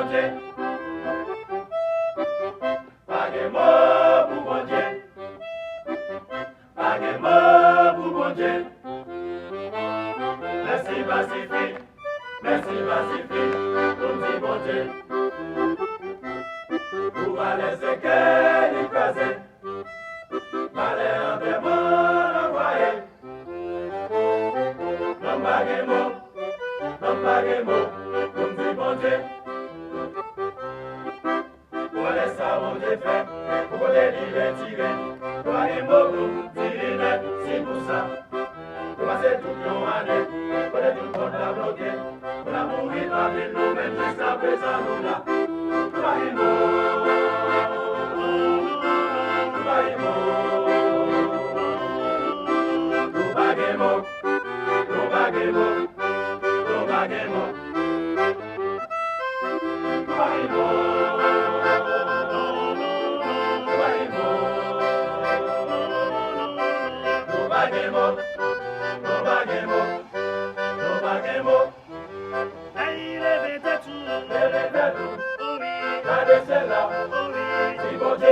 Dieu. Pas de mots pour bon Dieu. Pas de mots pour bon Dieu. Merci Pacifique, merci Pacifique, pour dire bon Dieu. Pour valer ce qu'elle est casée, valer un démon envoyé. Non pas de mots, pour dire bon Dieu. Pour les savons de fait, pour les livres tirés, pour les mots pour tirer net, c'est pour ça. Pour passer toute l'année, pour les tout le monde la bloquer, pour la mourir pas vite, nous même jusqu'à présent nous là. Nous va y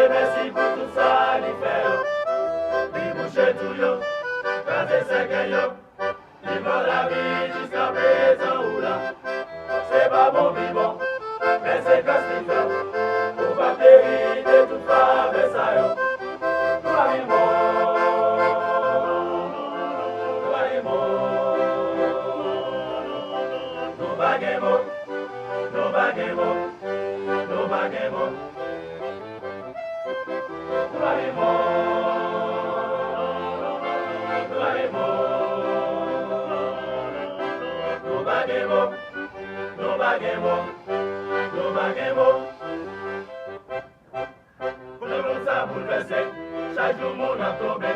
merci pour tout ça, les frères. Les bouchers tout yo, quand c'est ce que yo, ils vont la vie jusqu'à présent ou là. C'est pas bon vivant, mais c'est qu'à ce qu'il fait. Pour pas périr de toute faveur, ça yo. Nous arrivons, nous baguemos, nous baguemos, nous baguemos. Nous baguemos. Pour le monde ça bouleversé, chaque jour mon a tombé.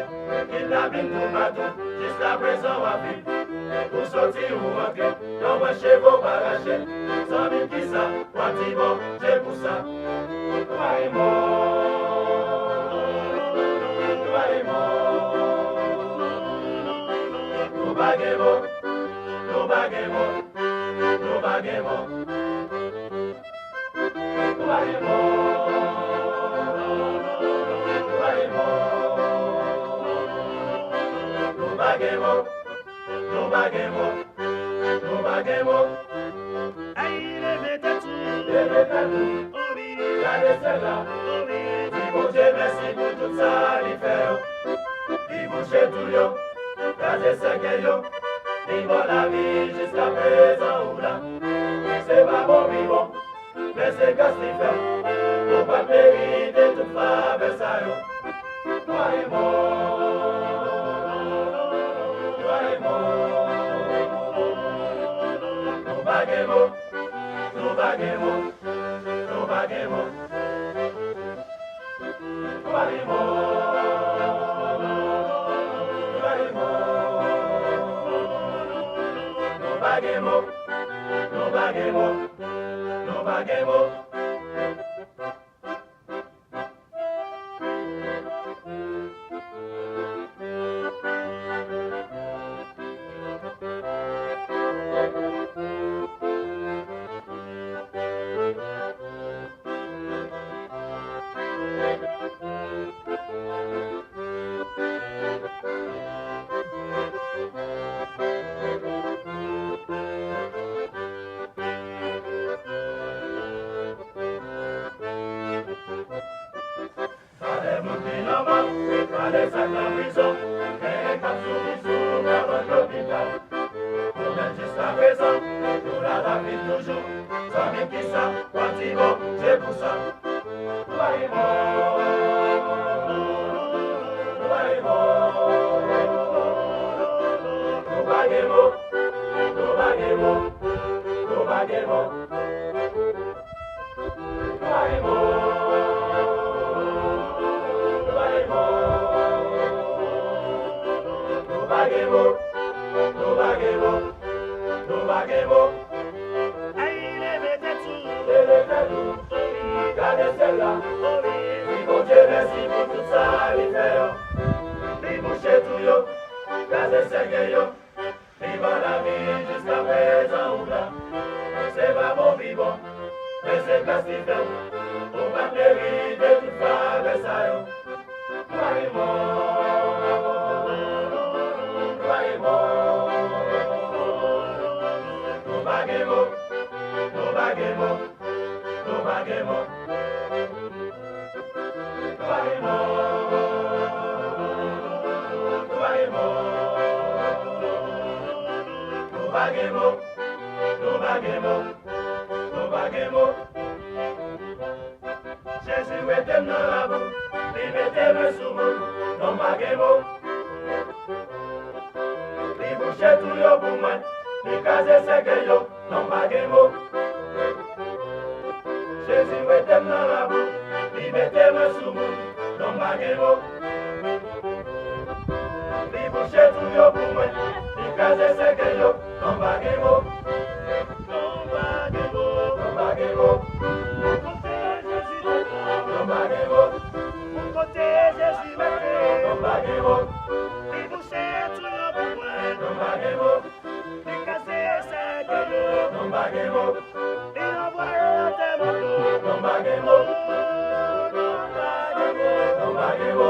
Il a bien tout bateau, jusqu'à présent on va vivre. Pour sortir ou rentrer, dans un chevaux baraché. 100 000 qui ça, moi dis bon, j'ai pour ça. Nous baguemos. Aïe, levez-toi tout. Regardez celle-là. Dis bon Dieu merci pour tout ça, les frères. Dis boucher tout yo, regardez ce que yo. Dis bon la vie jusqu'à présent ou là. C'est pas bon vivant, mais c'est qu'à ce qu'il fait. Pour pas mériter toute faveur, ça yo. Toi et moi. Nous baguemos. Les sacs en prison, les capsules qui sont dans l'hôpital. Nous même jusqu'à présent, nous la vie toujours. Sans même qui ça, quand ils vont, c'est pour ça. Nous arrivons. Nous baguemos. Nous arrivons. Aïe, levez-toi tout. Regardez celle-là. Dis bon Dieu merci pour tout ça, les frères. Les bouchers tout yo, regardez ce que yo. Vivant la vie jusqu'à présent ou là. C'est pas bon vivant, mais c'est castifeu, ou pas périr de toute faveur ça yo. Toi et moi, nous baguemos, nous baguemos, nous baguemos. Toi et moi, toi et moi, nous baguemos, nous baguemos, nous baguemos. Jésus était dans la boue, il mettait me sous mon, nous baguemos. Il bouchait tout yo pour moi, il casait ses gueillots, nous baguemos. Jésus était dans la boue, il mettait me sous mon, nous baguemos. Il bouchait tout yo pour moi, il casait ses gueillots, nous baguemos. Nous baguemos, nous baguemos. Nous baguemos, Mon côté Jésus m'appelle. nous baguemos, Il bouchait tout le besoin. nous baguemos, Il cassait ses gueules. nous baguemos, Il envoyait tes motos. nous baguemos, Nous baguemos. nous baguemos.